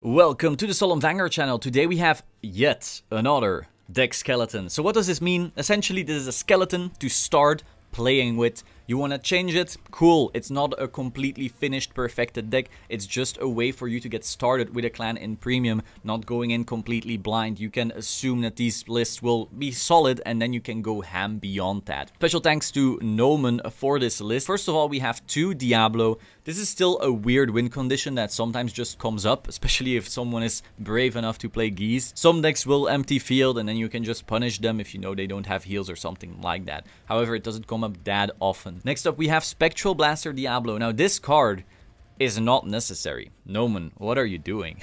Welcome to the Solemn Vanguard channel. Today we have yet another deck skeleton. So what does this mean? Essentially this is a skeleton to start playing with. You want to change it? Cool. It's not a completely finished, perfected deck. It's just a way for you to get started with a clan in premium, not going in completely blind. You can assume that these lists will be solid and then you can go ham beyond that. Special thanks to Nomen for this list. First of all, we have 2 Diablo. This is still a weird win condition that sometimes just comes up, especially if someone is brave enough to play Geese. Some decks will empty field and then you can just punish them if you know they don't have heals or something like that. However, it doesn't come up that often. Next up, we have Spectral Blaster Diablo. Now, this card is not necessary. Nomen, what are you doing?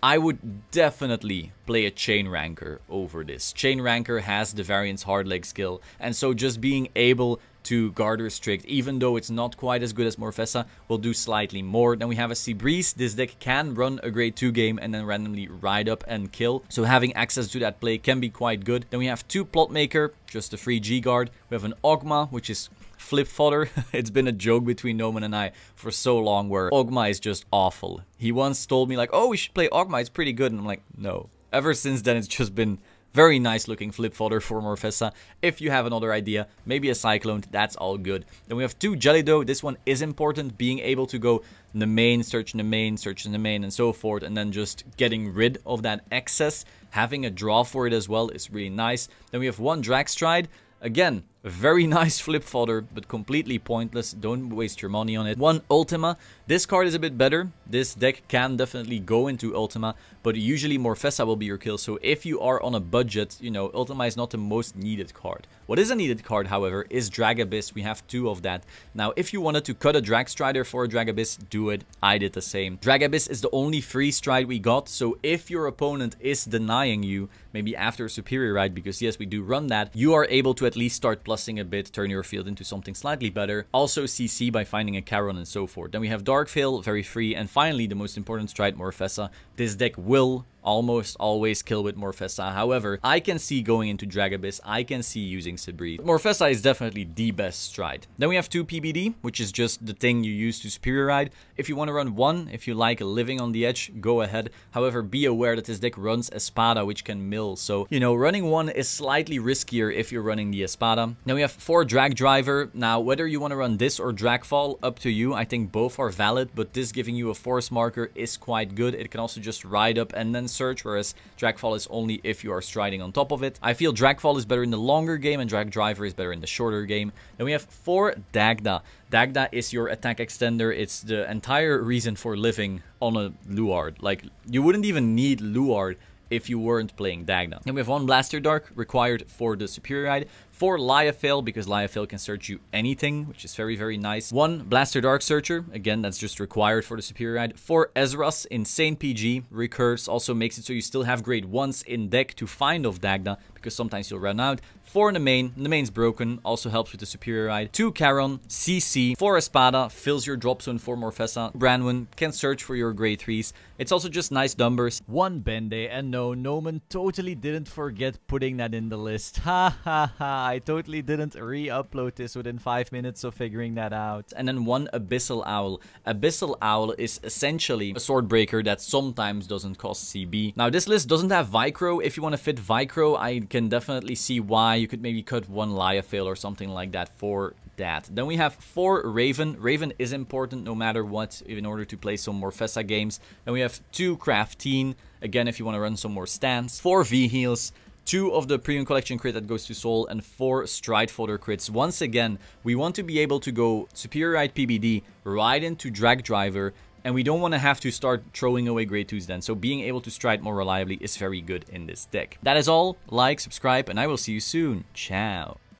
I would definitely play a Chain Ranker over this. Chain Ranker has the variance hard leg skill, and so just being able to guard restrict, even though it's not quite as good as Morfessa, will do slightly more. Then we have a Sea Breeze. This deck can run a grade 2 game and then randomly ride up and kill, so having access to that play can be quite good. Then we have 2 Plotmaker, just a free G-Guard. We have an Ogma, which is flip fodder. It's been a joke between Nomen and I for so long where Ogma is just awful. He once told me like, oh, we should play Ogma, it's pretty good, and I'm like, no. Ever since then, it's just been very nice looking flip fodder for Morfessa. If you have another idea, maybe a Cyclone, that's all good. Then we have 2 Jellydoe. This one is important, being able to go in the main, search in the main, search in the main, and so forth, and then just getting rid of that excess. Having a draw for it as well is really nice. Then we have 1 Dragstride. Again, a very nice flip fodder, but completely pointless. Don't waste your money on it. 1 Ultima. This card is a bit better. This deck can definitely go into Ultima, but usually Morfessa will be your kill. So if you are on a budget, you know, Ultima is not the most needed card. What is a needed card, however, is Drag Abyss. We have 2 of that. Now, if you wanted to cut a Drag Strider for a Drag Abyss, do it. I did the same. Drag Abyss is the only free stride we got, so if your opponent is denying you, maybe after a Superior Ride, because yes, we do run that, you are able to at least start plussing a bit, turn your field into something slightly better. Also CC by finding a Charon and so forth. Then we have Dark Veil, very free. And finally, the most important stride, Morfessa. This deck will almost always kill with Morfessa. However, I can see going into Drag Abyss. I can see using Sea Breeze. Morfessa is definitely the best stride. Then we have 2 PBD, which is just the thing you use to Superior Ride. If you want to run 1, if you like living on the edge, go ahead. However, be aware that this deck runs Espada, which can mill. So, you know, running 1 is slightly riskier if you're running the Espada. Then we have 4 Drag Driver. Now, whether you want to run this or Dragfall, up to you. I think both are valid, but this giving you a force marker is quite good. It can also just ride up and then search, whereas Dragfall is only if you are striding on top of it. I feel Dragfall is better in the longer game and Drag Driver is better in the shorter game. Then we have 4 Dagda. Dagda is your attack extender. It's the entire reason for living on a Luard. Like, you wouldn't even need Luard if you weren't playing Dagda. Then we have 1 Blaster Dark required for the Superior Ride. 4 Liafail, because Liafail can search you anything, which is very, very nice. 1 Blaster Dark Searcher, again, that's just required for the Superior Ride. 4 Ezra's, insane PG. Recurves also makes it so you still have grade 1s in deck to find off Dagda, because sometimes you'll run out. 4 in the main. The main's broken, also helps with the Superior Ride. 2 Charon, CC. 4 Espada, fills your drop zone for Morfessa. Branwen can search for your grade 3s. It's also just nice numbers. 1 Bende, and no, Nomen totally didn't forget putting that in the list. Ha ha ha, I totally didn't re-upload this within 5 minutes of figuring that out. And then 1 Abyssal Owl. Abyssal Owl is essentially a sword breaker that sometimes doesn't cost CB. Now, this list doesn't have Vicro. If you want to fit Vicro, I can definitely see why. You could maybe cut 1 Liafail or something like that for that. Then we have 4 Raven. Raven is important no matter what in order to play some Morfessa games. Then we have 2 Crafteen. Again, if you want to run some more stands. 4 V-Heals. 2 of the Premium Collection crit that goes to Soul, and 4 Stride Fodder crits. Once again, we want to be able to go Superior Ride PBD right into Drag Driver, and we don't want to have to start throwing away grade 2s then. So being able to stride more reliably is very good in this deck. That is all. Like, subscribe, and I will see you soon. Ciao.